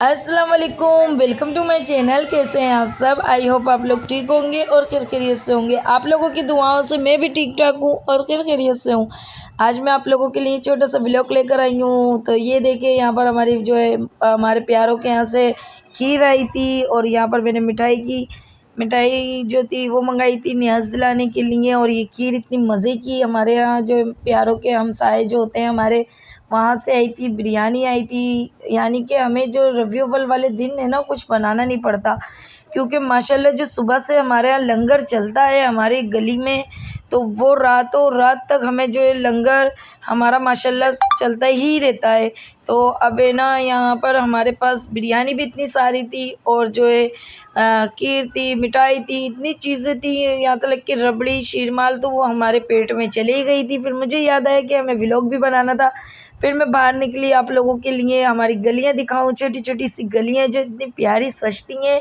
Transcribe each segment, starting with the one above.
अस्सलाम वालेकुम, welcome to my channel. कैसे हैं आप सब? आई होप आप लोग ठीक होंगे और खैरियत से होंगे। आप लोगों की दुआओं से मैं भी ठीक ठाक हूँ और खैरियत से हूँ। आज मैं आप लोगों के लिए छोटा सा व्लॉग लेकर आई हूँ। तो ये देखिए, यहाँ पर हमारी जो है हमारे प्यारों के यहाँ से खीर आई थी और यहाँ पर मैंने मिठाई जो थी वो मंगाई थी न्याज दिलाने के लिए। और ये खीर इतनी मज़े की, हमारे यहाँ जो प्यारों के हमसाए जो होते हैं हमारे, वहाँ से आई थी। बिरयानी आई थी, यानी कि हमें जो रबियुल अव्वल वाले दिन है ना, कुछ बनाना नहीं पड़ता, क्योंकि माशाल्लाह जो सुबह से हमारे यहाँ लंगर चलता है हमारी गली में, तो वो रातों रात तक हमें जो है लंगर हमारा माशाल्लाह चलता ही रहता है। तो अब है ना, यहाँ पर हमारे पास बिरयानी भी इतनी सारी थी और जो है खीर थी, मिठाई थी, इतनी चीज़ें थी, यहाँ तक कि रबड़ी शीरमाल, तो वो हमारे पेट में चली गई थी। फिर मुझे याद आया कि हमें व्लॉग भी बनाना था। फिर मैं बाहर निकली आप लोगों के लिए हमारी गलियाँ दिखाऊं, छोटी छोटी सी गलियाँ जो इतनी प्यारी सजती हैं,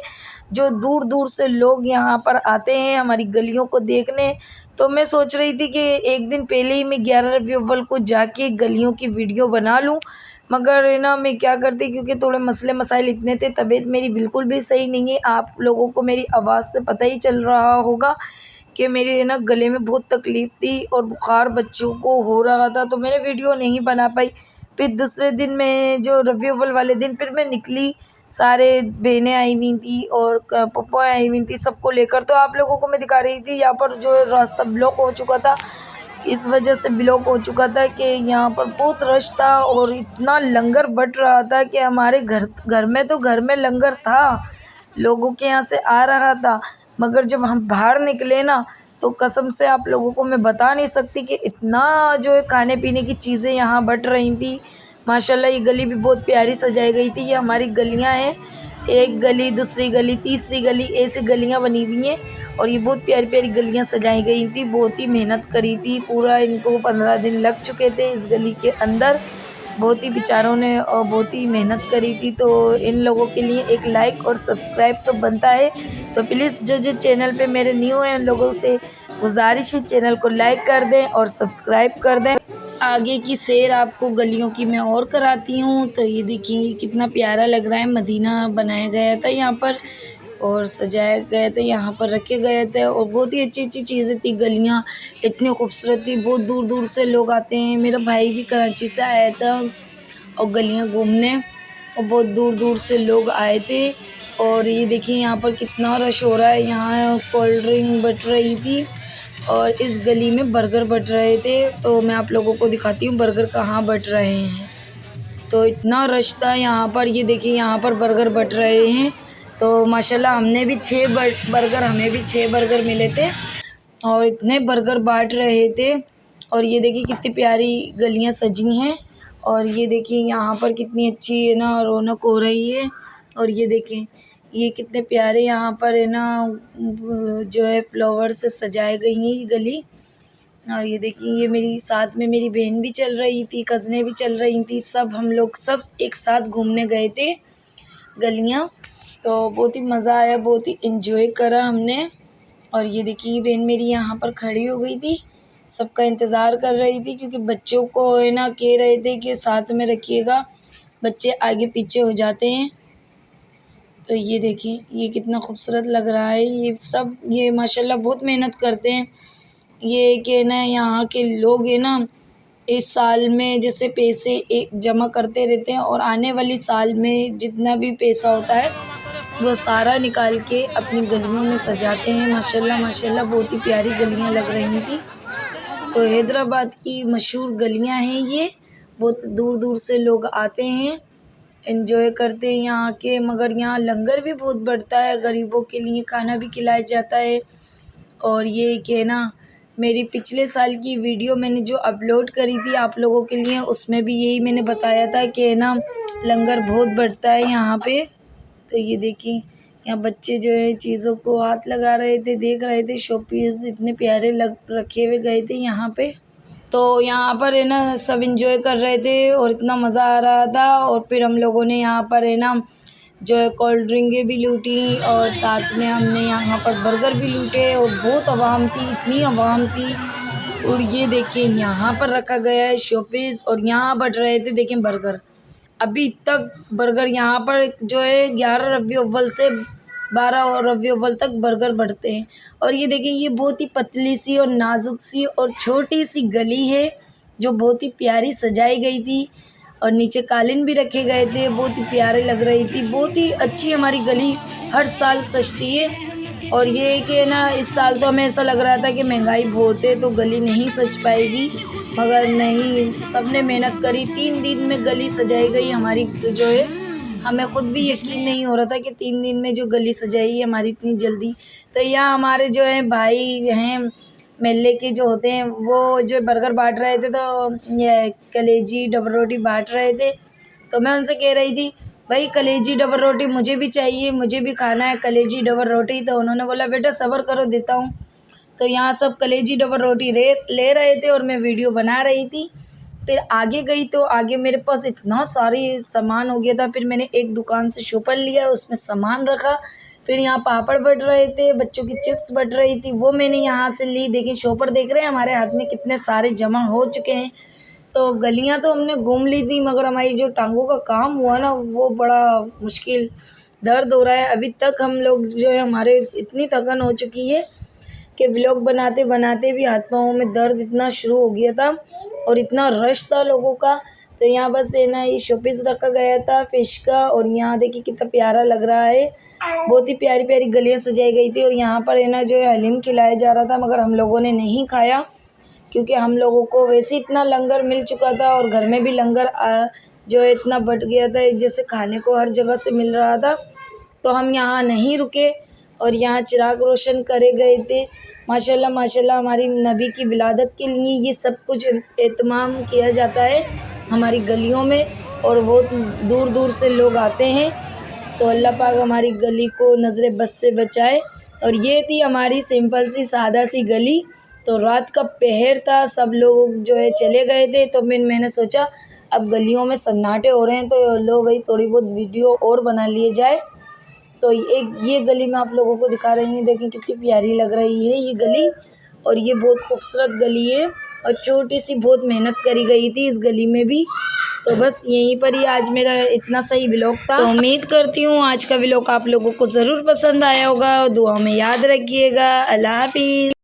जो दूर दूर से लोग यहाँ पर आते हैं हमारी गलियों को देखने। तो मैं सोच रही थी कि एक दिन पहले ही मैं 11 रबीउल अव्वल को जाके गलियों की वीडियो बना लूँ, मगर है ना मैं क्या करती, क्योंकि थोड़े मसले मसाइल इतने थे, तबीयत मेरी बिल्कुल भी सही नहीं है। आप लोगों को मेरी आवाज़ से पता ही चल रहा होगा कि मेरी है ना गले में बहुत तकलीफ़ थी और बुखार बच्चों को हो रहा था, तो मैंने वीडियो नहीं बना पाई। फिर दूसरे दिन मैं जो रबियुल अव्वल वाले दिन फिर मैं निकली, सारे बहनें आई हुई थी और पप्पा आई हुई थी, सबको लेकर। तो आप लोगों को मैं दिखा रही थी, यहाँ पर जो रास्ता ब्लॉक हो चुका था, इस वजह से ब्लॉक हो चुका था कि यहाँ पर बहुत रश था और इतना लंगर बट रहा था कि हमारे घर में लंगर था, लोगों के यहाँ से आ रहा था। मगर जब हम बाहर निकले ना, तो कसम से आप लोगों को मैं बता नहीं सकती कि इतना जो है खाने पीने की चीज़ें यहाँ बट रही थी। माशाल्लाह ये गली भी बहुत प्यारी सजाई गई थी। ये हमारी गलियाँ हैं, एक गली, दूसरी गली, तीसरी गली, ऐसी गलियाँ बनी हुई हैं और ये बहुत प्यारी प्यारी गलियाँ सजाई गई थी। बहुत ही मेहनत करी थी, पूरा इनको 15 दिन लग चुके थे इस गली के अंदर। बहुत ही बेचारों ने और बहुत ही मेहनत करी थी। तो इन लोगों के लिए एक लाइक और सब्सक्राइब तो बनता है। तो प्लीज़ जो चैनल पे मेरे न्यू हैं उन लोगों से गुजारिश है, चैनल को लाइक कर दें और सब्सक्राइब कर दें। आगे की सैर आपको गलियों की मैं और कराती हूँ। तो ये देखिए कितना प्यारा लग रहा है, मदीना बनाया गया था यहाँ पर और सजाया गया था, यहाँ पर रखे गए थे और बहुत ही अच्छी अच्छी चीज़ें थी। गलियाँ इतनी खूबसूरत थी, बहुत दूर दूर से लोग आते हैं। मेरा भाई भी कराची से आया था और गलियाँ घूमने, और बहुत दूर दूर से लोग आए थे। और ये देखिए यहाँ पर कितना रश हो रहा है। यहाँ कोल्ड ड्रिंक बट रही थी और इस गली में बर्गर बट रहे थे। तो मैं आप लोगों को दिखाती हूँ बर्गर कहाँ बट रहे हैं। तो इतना रश था यहाँ पर, ये देखिए यहाँ पर बर्गर बट रहे हैं। तो माशाल्लाह हमने भी 6 बर्गर हमें भी 6 बर्गर मिले थे और इतने बर्गर बांट रहे थे। और ये देखिए कितनी प्यारी गलियाँ सजी हैं और ये देखिए यहाँ पर कितनी अच्छी है ना रौनक हो रही है। और ये देखें ये कितने प्यारे यहाँ पर है ना जो है फ्लावर से सजाए गई हैं ये गली। और ये देखिए ये मेरी साथ में मेरी बहन भी चल रही थी, कज़नें भी चल रही थी, सब हम लोग सब एक साथ घूमने गए थे गलियाँ। तो बहुत ही मज़ा आया, बहुत ही एंजॉय करा हमने। और ये देखिए बहन मेरी यहाँ पर खड़ी हो गई थी, सबका इंतज़ार कर रही थी, क्योंकि बच्चों को है ना कह रहे थे कि साथ में रखिएगा, बच्चे आगे पीछे हो जाते हैं। तो ये देखिए ये कितना खूबसूरत लग रहा है। ये सब ये माशाल्लाह बहुत मेहनत करते हैं। ये कि ना यहाँ के लोग है ना इस साल में जैसे पैसे एक जमा करते रहते हैं और आने वाली साल में जितना भी पैसा होता है वो सारा निकाल के अपनी गलियों में सजाते हैं। माशाल्लाह माशाल्लाह बहुत ही प्यारी गलियाँ लग रही थी। तो हैदराबाद की मशहूर गलियाँ हैं ये, बहुत दूर दूर से लोग आते हैं, एंजॉय करते हैं यहाँ के। मगर यहाँ लंगर भी बहुत बढ़ता है, गरीबों के लिए खाना भी खिलाया जाता है। और ये कि ना मेरी पिछले साल की वीडियो मैंने जो अपलोड करी थी आप लोगों के लिए, उसमें भी यही मैंने बताया था कि ना लंगर बहुत बढ़ता है यहाँ पे। तो ये देखिए यहाँ बच्चे जो है चीज़ों को हाथ लगा रहे थे, देख रहे थे, शोपीस इतने प्यारे लग रखे हुए गए थे यहाँ पे। तो यहाँ पर है ना सब एंजॉय कर रहे थे और इतना मज़ा आ रहा था। और फिर हम लोगों ने यहाँ पर है ना जो है कोल्ड ड्रिंकें भी लूटी और साथ में हमने यहाँ पर बर्गर भी लूटे और बहुत आवाम थी, इतनी आवाम थी। और ये देखिए यहाँ पर रखा गया है शोपीस और यहाँ बट रहे थे देखें बर्गर। अभी तक बर्गर यहाँ पर जो है 11 रबीउल अव्वल से 12 रबीउल अव्वल तक बर्गर बढ़ते हैं। और ये देखिए, ये बहुत ही पतली सी और नाजुक सी और छोटी सी गली है जो बहुत ही प्यारी सजाई गई थी और नीचे कालीन भी रखे गए थे, बहुत ही प्यारे लग रही थी। बहुत ही अच्छी हमारी गली हर साल सजती है। और ये कि ना, इस साल तो हमें ऐसा लग रहा था कि महंगाई बहुत है तो गली नहीं सज पाएगी, मगर नहीं, सबने मेहनत करी। 3 दिन में गली सजाई गई हमारी जो है। हमें खुद भी यकीन नहीं हो रहा था कि 3 दिन में जो गली सजाई है हमारी इतनी जल्दी। तो यहाँ हमारे जो है भाई हैं मेले के जो होते हैं, वो जो बर्गर बांट रहे थे, तो ये कलेजी डबल रोटी बांट रहे थे। तो मैं उनसे कह रही थी, भाई कलेजी डबल रोटी मुझे भी चाहिए, मुझे भी खाना है कलेजी डबल रोटी। तो उन्होंने बोला, बेटा सब्र करो, देता हूँ। तो यहाँ सब कलेजी डबल रोटी ले रहे थे और मैं वीडियो बना रही थी। फिर आगे गई तो आगे मेरे पास इतना सारी सामान हो गया था। फिर मैंने एक दुकान से शॉपर लिया, उसमें सामान रखा। फिर यहाँ पापड़ बट रहे थे, बच्चों की चिप्स बट रही थी, वो मैंने यहाँ से ली। देखिए शॉपर देख रहे हैं हमारे हाथ में कितने सारे जमा हो चुके हैं। तो गलियाँ तो हमने घूम ली थी, मगर हमारी जो टांगों का काम हुआ ना, वो बड़ा मुश्किल, दर्द हो रहा है अभी तक। हम लोग जो है, हमारे इतनी थकन हो चुकी है कि व्लॉग बनाते बनाते भी हाथ पाँव में दर्द इतना शुरू हो गया था और इतना रश था लोगों का। तो यहाँ बस है ना, ये शोपीस रखा गया था फिश का। और यहाँ देखिए कितना प्यारा लग रहा है, बहुत ही प्यारी प्यारी गलियाँ सजाई गई थी। और यहाँ पर है ना जो है हलीम खिलाया जा रहा था, मगर हम लोगों ने नहीं खाया क्योंकि हम लोगों को वैसे इतना लंगर मिल चुका था और घर में भी लंगर जो है इतना बढ़ गया था, एक जैसे खाने को हर जगह से मिल रहा था। तो हम यहाँ नहीं रुके और यहाँ चिराग रोशन करे गए थे। माशाल्लाह माशाल्लाह, हमारी नबी की विलादत के लिए ये सब कुछ एहतमाम किया जाता है हमारी गलियों में और बहुत दूर दूर से लोग आते हैं। तो अल्लाह पाक हमारी गली को नज़र बद से बचाए। और ये थी हमारी सिंपल सी सादा सी गली। तो रात का पहर था, सब लोग जो है चले गए थे। तो मैंने सोचा अब गलियों में सन्नाटे हो रहे हैं तो लो भाई थोड़ी बहुत वीडियो और बना लिए जाए। तो ये गली मैं आप लोगों को दिखा रही हूँ। देखिए कितनी प्यारी लग रही है ये गली, और ये बहुत खूबसूरत गली है और छोटी सी बहुत मेहनत करी गई थी इस गली में भी। तो बस यहीं पर ही आज मेरा इतना सही व्लॉग था। तो उम्मीद करती हूँ आज का व्लॉग आप लोगों को ज़रूर पसंद आया होगा। दुआ में याद रखिएगा। अल्लाह हाफिज़।